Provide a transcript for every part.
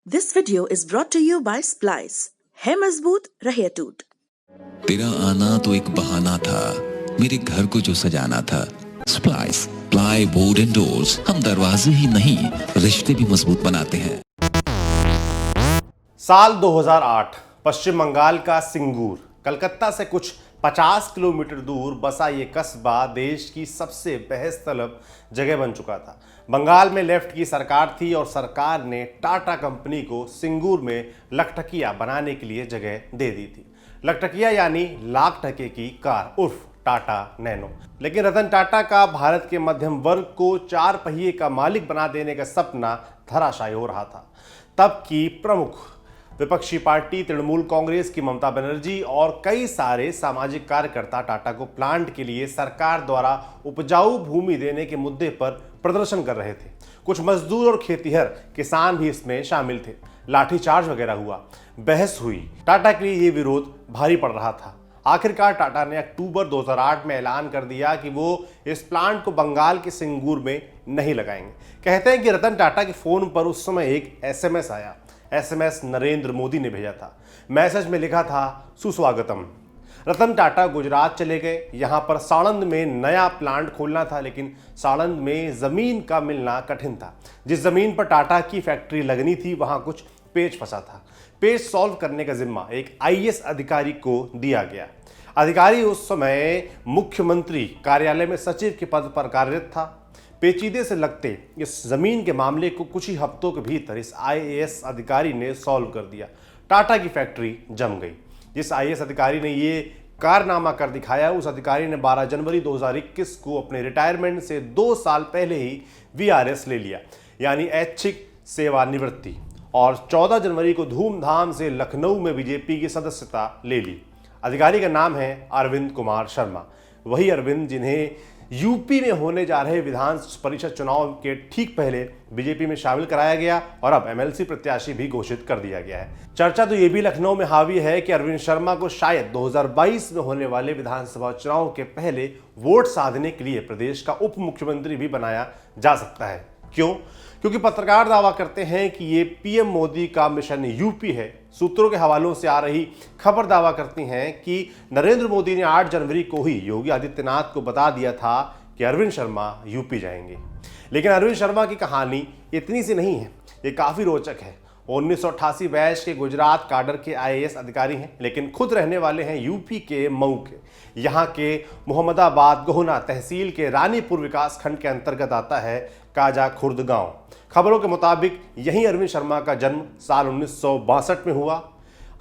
This video is brought to you by Splice. है मजबूत रहे टूट। तेरा आना तो एक बहाना था, मेरे घर को जो सजाना था। Splice ply board and doors, हम दरवाजे ही नहीं रिश्ते भी मजबूत बनाते हैं। साल 2008, पश्चिम बंगाल का सिंगूर, कलकत्ता से कुछ 50 किलोमीटर दूर बसा ये कस्बा देश की सबसे बहस तलब जगह बन चुका था। बंगाल में लेफ्ट की सरकार थी और सरकार ने टाटा कंपनी को सिंगूर में लखटकिया बनाने के लिए जगह दे दी थी। लखटकिया यानी लाख टके की कार उर्फ टाटा नैनो। लेकिन रतन टाटा का भारत के मध्यम वर्ग को 4 पहिए का मालिक बना देने का सपना धराशायी हो रहा था। तब की प्रमुख विपक्षी पार्टी तृणमूल कांग्रेस की ममता बनर्जी और कई सारे सामाजिक कार्यकर्ता टाटा को प्लांट के लिए सरकार द्वारा उपजाऊ भूमि देने के मुद्दे पर प्रदर्शन कर रहे थे। कुछ मजदूर और खेतीहर किसान भी इसमें शामिल थे। लाठीचार्ज वगैरह हुआ, बहस हुई। टाटा के लिए ये विरोध भारी पड़ रहा था। आखिरकार टाटा ने अक्टूबर 2008 में ऐलान कर दिया कि वो इस प्लांट को बंगाल के सिंगूर में नहीं लगाएंगे। कहते हैं कि रतन टाटा के फोन पर उस समय एक एसएमएस आया। एसएमएस नरेंद्र मोदी ने भेजा था। मैसेज में लिखा था, सुस्वागतम। रतन टाटा गुजरात चले गए। यहाँ पर साणंद में नया प्लांट खोलना था, लेकिन साणंद में जमीन का मिलना कठिन था। जिस जमीन पर टाटा की फैक्ट्री लगनी थी वहां कुछ पेच फंसा था। पेच सॉल्व करने का जिम्मा एक आईएएस अधिकारी को दिया गया। अधिकारी उस समय मुख्यमंत्री कार्यालय में सचिव के पद पर कार्यरत था। पेचीदे से लगते इस जमीन के मामले को कुछ ही हफ्तों के भीतर इस आईएएस अधिकारी ने सॉल्व कर दिया। टाटा की फैक्ट्री जम गई। जिस आईएएस अधिकारी ने ये कारनामा कर दिखाया, उस अधिकारी ने 12 जनवरी 2021 को अपने रिटायरमेंट से 2 साल पहले ही वीआरएस ले लिया, यानी ऐच्छिक सेवानिवृत्ति, और 14 जनवरी को धूमधाम से लखनऊ में बीजेपी की सदस्यता ले ली। अधिकारी का नाम है अरविंद कुमार शर्मा। वही अरविंद जिन्हें यूपी में होने जा रहे विधान परिषद चुनाव के ठीक पहले बीजेपी में शामिल कराया गया और अब एमएलसी प्रत्याशी भी घोषित कर दिया गया है। चर्चा तो ये भी लखनऊ में हावी है कि अरविंद शर्मा को शायद 2022 में होने वाले विधानसभा चुनाव के पहले वोट साधने के लिए प्रदेश का उप मुख्यमंत्री भी बनाया जा सकता है। क्यों? क्योंकि पत्रकार दावा करते हैं कि ये पीएम मोदी का मिशन यूपी है। सूत्रों के हवालों से आ रही खबर दावा करती हैं कि नरेंद्र मोदी ने 8 जनवरी को ही योगी आदित्यनाथ को बता दिया था कि अरविंद शर्मा यूपी जाएंगे। लेकिन अरविंद शर्मा की कहानी इतनी सी नहीं है, ये काफ़ी रोचक है। 1988 बैच के गुजरात काडर के आईएएस अधिकारी हैं, लेकिन खुद रहने वाले हैं यूपी के मऊ के। यहाँ के मोहम्मदाबाद गोहना तहसील के रानीपुर विकास खंड के अंतर्गत आता है काजा खुर्द गांव। खबरों के मुताबिक यहीं अरविंद शर्मा का जन्म साल 1962 में हुआ।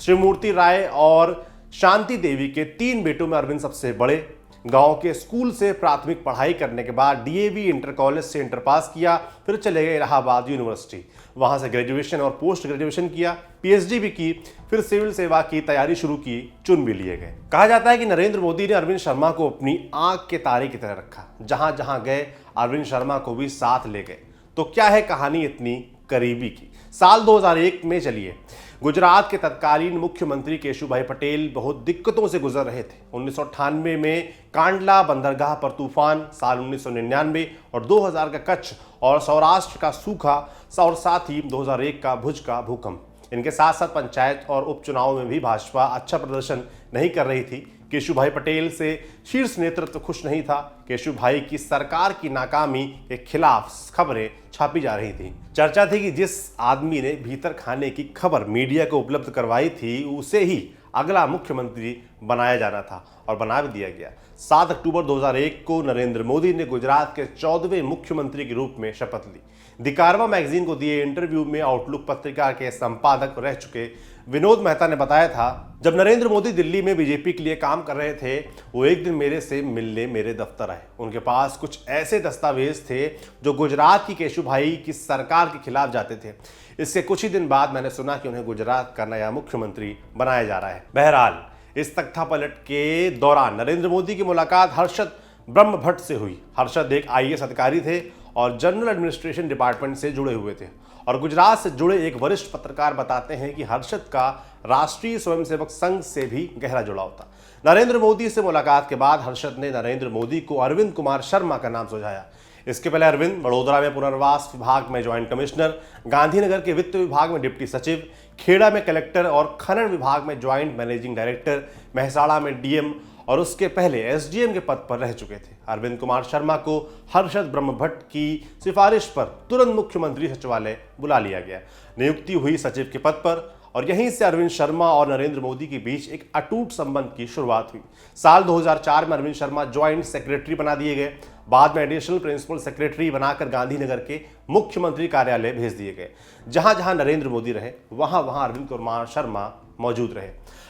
श्रीमूर्ति राय और शांति देवी के 3 बेटों में अरविंद सबसे बड़े। गांव के स्कूल से प्राथमिक पढ़ाई करने के बाद डीएवी इंटर कॉलेज से इंटर पास किया, फिर चले गए इलाहाबाद यूनिवर्सिटी। वहां से ग्रेजुएशन और पोस्ट ग्रेजुएशन किया, पीएचडी भी की, फिर सिविल सेवा की तैयारी शुरू की, चुन भी लिए गए। कहा जाता है कि नरेंद्र मोदी ने अरविंद शर्मा को अपनी आंख के तारे की तरह रखा। जहां जहां गए अरविंद शर्मा को भी साथ ले गए। तो क्या है कहानी इतनी करीबी की? साल 2001 में चलिए, गुजरात के तत्कालीन मुख्यमंत्री केशुभाई पटेल बहुत दिक्कतों से गुजर रहे थे। 1998 में कांडला बंदरगाह पर तूफान, साल 1999 और 2000 का कच्छ और सौराष्ट्र का सूखा, और साथ ही 2001 का भुज का भूकंप। इनके साथ साथ पंचायत और उपचुनाव में भी भाजपा अच्छा प्रदर्शन नहीं कर रही थी। केशुभाई पटेल से शीर्ष नेतृत्व खुश नहीं था। केशुभाई की सरकार की नाकामी के खिलाफ खबरें छापी जा रही थी। चर्चा थी कि जिस आदमी ने भीतर खाने की खबर मीडिया को उपलब्ध करवाई थी, उसे ही अगला मुख्यमंत्री बनाया जाना था, और बना भी दिया गया। 7 अक्टूबर 2001 को नरेंद्र मोदी ने गुजरात के 14वें मुख्यमंत्री के रूप में शपथ ली। द कारवा मैगजीन को दिए इंटरव्यू में आउटलुक पत्रिका के संपादक रह चुके विनोद मेहता ने बताया था, जब नरेंद्र मोदी दिल्ली में बीजेपी के लिए काम कर रहे थे, वो एक दिन मेरे से मिलने मेरे दफ्तर आए। उनके पास कुछ ऐसे दस्तावेज थे जो गुजरात की केशुभाई की सरकार के खिलाफ जाते थे। इसके कुछ ही दिन बाद मैंने सुना कि उन्हें गुजरात का नया मुख्यमंत्री बनाया जा रहा है। बहरहाल, इस तख्तापलट के दौरान नरेंद्र मोदी की मुलाकात हर्षद ब्रह्मभट्ट से हुई। हर्षद एक आईएएस अधिकारी थे और जनरल एडमिनिस्ट्रेशन डिपार्टमेंट से जुड़े हुए थे। और गुजरात से जुड़े एक वरिष्ठ पत्रकार बताते हैं कि हर्षद का राष्ट्रीय स्वयंसेवक संघ से भी गहरा जुड़ाव था। नरेंद्र मोदी से मुलाकात के बाद हर्षद ने नरेंद्र मोदी को अरविंद कुमार शर्मा का नाम सुझाया। इसके पहले अरविंद वडोदरा में पुनर्वास विभाग में ज्वाइंट कमिश्नर, गांधीनगर के वित्त विभाग में डिप्टी सचिव, खेड़ा में कलेक्टर और खनन विभाग में ज्वाइंट मैनेजिंग डायरेक्टर, मेहसाणा में डीएम और उसके पहले एसडीएम के पद पर रह चुके थे। अरविंद कुमार शर्मा को हर्षद ब्रह्मभट्ट की सिफारिश पर तुरंत मुख्यमंत्री सचिवालय बुला लिया गया। नियुक्ति हुई सचिव के पद पर और यहीं से अरविंद शर्मा और नरेंद्र मोदी के बीच एक अटूट संबंध की शुरुआत हुई। साल 2004 में अरविंद शर्मा ज्वाइंट सेक्रेटरी बना दिए गए। बाद में एडिशनल प्रिंसिपल सेक्रेटरी बनाकर गांधीनगर के मुख्यमंत्री कार्यालय भेज दिए गए। जहां जहां नरेंद्र मोदी रहे वहां वहां अरविंद कुमार शर्मा मौजूद रहे।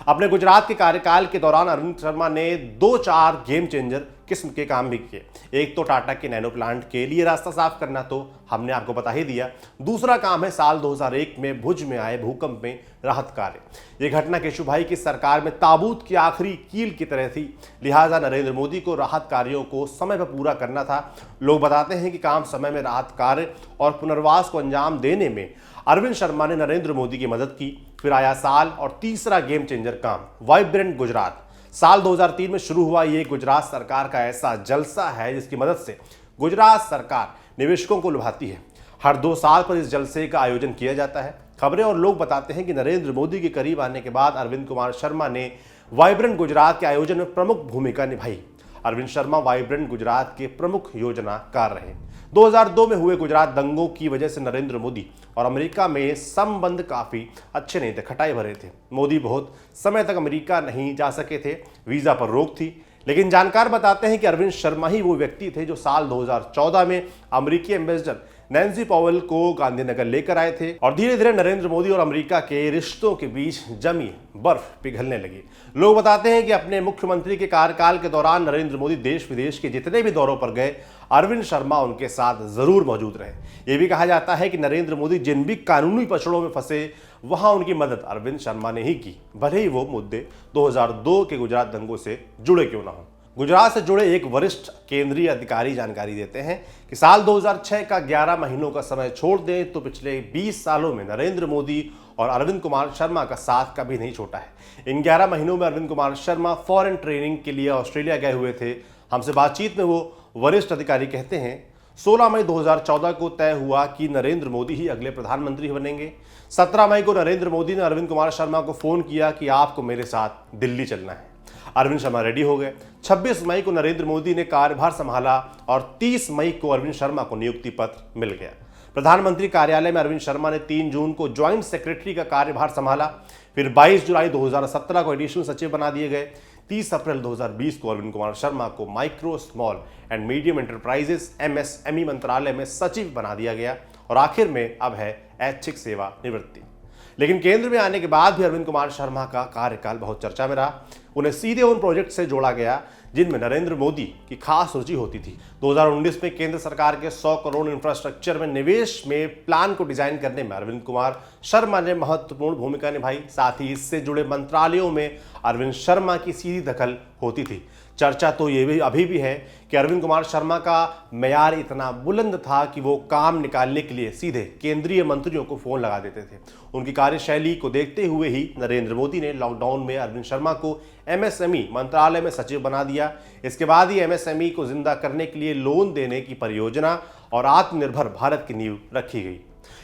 अपने गुजरात के कार्यकाल के दौरान अरविंद शर्मा ने 2-4 गेम चेंजर किस्म के काम भी किए। एक तो टाटा के नैनो प्लांट के लिए रास्ता साफ करना, तो हमने आपको बता ही दिया। दूसरा काम है साल 2001 में भुज में आए भूकंप में राहत कार्य। यह घटना केशुभाई की सरकार में ताबूत की आखिरी कील की तरह थी, लिहाजा नरेंद्र मोदी को राहत कार्यों को समय पर पूरा करना था। लोग बताते हैं कि काम समय में राहत कार्य और पुनर्वास को अंजाम देने में अरविंद शर्मा ने नरेंद्र मोदी की मदद की। फिर आया साल और तीसरा गेम चेंजर काम, वाइब्रेंट गुजरात। साल 2003 में शुरू हुआ ये गुजरात सरकार का ऐसा जलसा है जिसकी मदद से गुजरात सरकार निवेशकों को लुभाती है। हर 2 साल पर इस जलसे का आयोजन किया जाता है। खबरें और लोग बताते हैं कि नरेंद्र मोदी के करीब आने के बाद अरविंद कुमार शर्मा ने वाइब्रेंट गुजरात के आयोजन में प्रमुख भूमिका निभाई। अरविंद शर्मा वाइब्रेंट गुजरात के प्रमुख योजनाकार रहे। 2002 में हुए गुजरात दंगों की वजह से नरेंद्र मोदी और अमेरिका में संबंध काफी अच्छे नहीं थे, खटाई भरे थे। मोदी बहुत समय तक अमेरिका नहीं जा सके थे, वीजा पर रोक थी। लेकिन जानकार बताते हैं कि अरविंद शर्मा ही वो व्यक्ति थे जो साल 2014 में अमेरिकी एम्बेसडर नैन्सी पॉवेल को गांधीनगर लेकर आए थे और धीरे धीरे नरेंद्र मोदी और अमेरिका के रिश्तों के बीच जमी बर्फ पिघलने लगी। लोग बताते हैं कि अपने मुख्यमंत्री के कार्यकाल के दौरान नरेंद्र मोदी देश विदेश के जितने भी दौरों पर गए, अरविंद शर्मा उनके साथ जरूर मौजूद रहे। यह भी कहा जाता है कि नरेंद्र मोदी जिन भी कानूनी पचड़ों में फंसे वहां उनकी मदद अरविंद शर्मा ने ही की, भले ही वो मुद्दे 2002 के गुजरात दंगों से जुड़े क्यों ना हो। गुजरात से जुड़े एक वरिष्ठ केंद्रीय अधिकारी जानकारी देते हैं कि साल 2006 का 11 महीनों का समय छोड़ दें तो पिछले 20 सालों में नरेंद्र मोदी और अरविंद कुमार शर्मा का साथ कभी नहीं छोटा है। इन 11 महीनों में अरविंद कुमार शर्मा फॉरेन ट्रेनिंग के लिए ऑस्ट्रेलिया गए हुए थे। हमसे बातचीत में वो वरिष्ठ अधिकारी कहते हैं 16 मई 2014 को तय हुआ कि नरेंद्र मोदी ही अगले प्रधानमंत्री बनेंगे। 17 मई को नरेंद्र मोदी ने अरविंद कुमार शर्मा को फोन किया कि आपको मेरे साथ दिल्ली चलना है। अरविंद शर्मा रेडी हो गए। 26 मई को नरेंद्र मोदी ने कार्यभार संभाला और 30 मई को अरविंद शर्मा को नियुक्ति पत्र मिल गया। प्रधानमंत्री कार्यालय में अरविंद शर्मा ने 3 जून को ज्वाइंट सेक्रेटरी का कार्यभार संभाला। फिर 22 जुलाई 2017 को एडिशनल सचिव बना दिए गए। 30 अप्रैल 2020 को अरविंद कुमार शर्मा को micro, small and medium enterprises MSME मंत्रालय में सचिव बना दिया गया और आखिर में अब है ऐच्छिक सेवा निवृत्ति। लेकिन केंद्र में आने के बाद भी अरविंद कुमार शर्मा का कार्यकाल बहुत चर्चा में रहा। उन्हें सीधे उन प्रोजेक्ट से जोड़ा गया जिनमें नरेंद्र मोदी की खास रुचि होती थी। 2019 में केंद्र सरकार के 100 करोड़ इंफ्रास्ट्रक्चर में निवेश में प्लान को डिजाइन करने में अरविंद कुमार शर्मा ने महत्वपूर्ण भूमिका निभाई। साथ ही इससे जुड़े मंत्रालयों में अरविंद शर्मा की सीधी दखल होती थी। चर्चा तो ये भी अभी भी है कि अरविंद कुमार शर्मा का मेयार इतना बुलंद था कि वो काम निकालने के लिए सीधे केंद्रीय मंत्रियों को फोन लगा देते थे। उनकी कार्यशैली को देखते हुए ही नरेंद्र मोदी ने लॉकडाउन में अरविंद शर्मा को MSME मंत्रालय में सचिव बना दिया। इसके बाद ही MSME को जिंदा करने के लिए लोन देने की परियोजना और आत्मनिर्भर भारत की नींव रखी गई।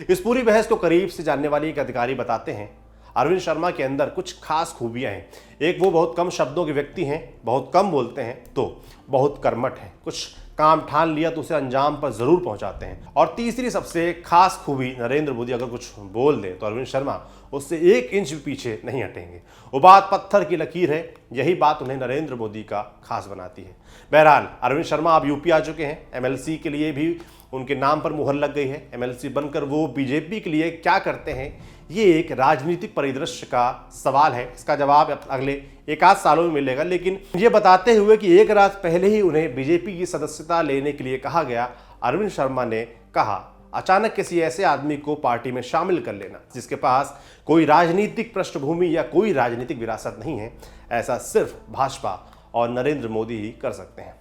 इस पूरी बहस को करीब से जानने वाले एक अधिकारी बताते हैं अरविंद शर्मा के अंदर कुछ खास खूबियां हैं। एक, वो बहुत कम शब्दों के व्यक्ति हैं, बहुत कम बोलते हैं, तो बहुत कर्मठ हैं। कुछ काम ठान लिया तो उसे अंजाम पर जरूर पहुंचाते हैं। और तीसरी सबसे खास खूबी, नरेंद्र मोदी अगर कुछ बोल दे तो अरविंद शर्मा उससे 1 इंच भी पीछे नहीं हटेंगे। वो बात पत्थर की लकीर है। यही बात उन्हें नरेंद्र मोदी का खास बनाती है। बहरहाल अरविंद शर्मा अब यूपी आ चुके हैं। MLC के लिए भी उनके नाम पर मुहर लग गई है। MLC बनकर वो बीजेपी के लिए क्या करते हैं, ये एक राजनीतिक परिदृश्य का सवाल है। इसका जवाब अगले 1-8 सालों में मिलेगा। लेकिन ये बताते हुए कि एक रात पहले ही उन्हें बीजेपी की सदस्यता लेने के लिए कहा गया, अरविंद शर्मा ने कहा अचानक किसी ऐसे आदमी को पार्टी में शामिल कर लेना जिसके पास कोई राजनीतिक पृष्ठभूमि या कोई राजनीतिक विरासत नहीं है, ऐसा सिर्फ भाजपा और नरेंद्र मोदी ही कर सकते हैं।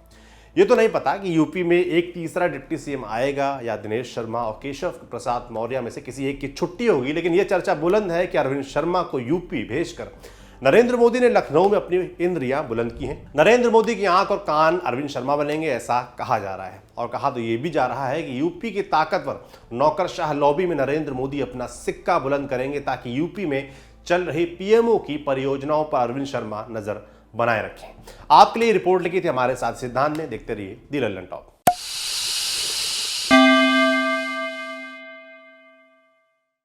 ये तो नहीं पता कि यूपी में एक तीसरा डिप्टी CM आएगा या दिनेश शर्मा और केशव प्रसाद मौर्य में से किसी एक की छुट्टी होगी, लेकिन यह चर्चा बुलंद है कि अरविंद शर्मा को यूपी भेजकर नरेंद्र मोदी ने लखनऊ में अपनी इंद्रियां बुलंद की हैं। नरेंद्र मोदी की आंख और कान अरविंद शर्मा बनेंगे, ऐसा कहा जा रहा है। और कहा तो यह भी जा रहा है कि यूपी की ताकतवर नौकरशाह लॉबी में नरेंद्र मोदी अपना सिक्का बुलंद करेंगे, ताकि यूपी में चल रही पीएमओ की परियोजनाओं पर अरविंद शर्मा नजर बनाए रखें। आपके लिए रिपोर्ट लिखी थी हमारे साथ सिद्धांत ने। देखते रहिए दी लल्लन टॉप।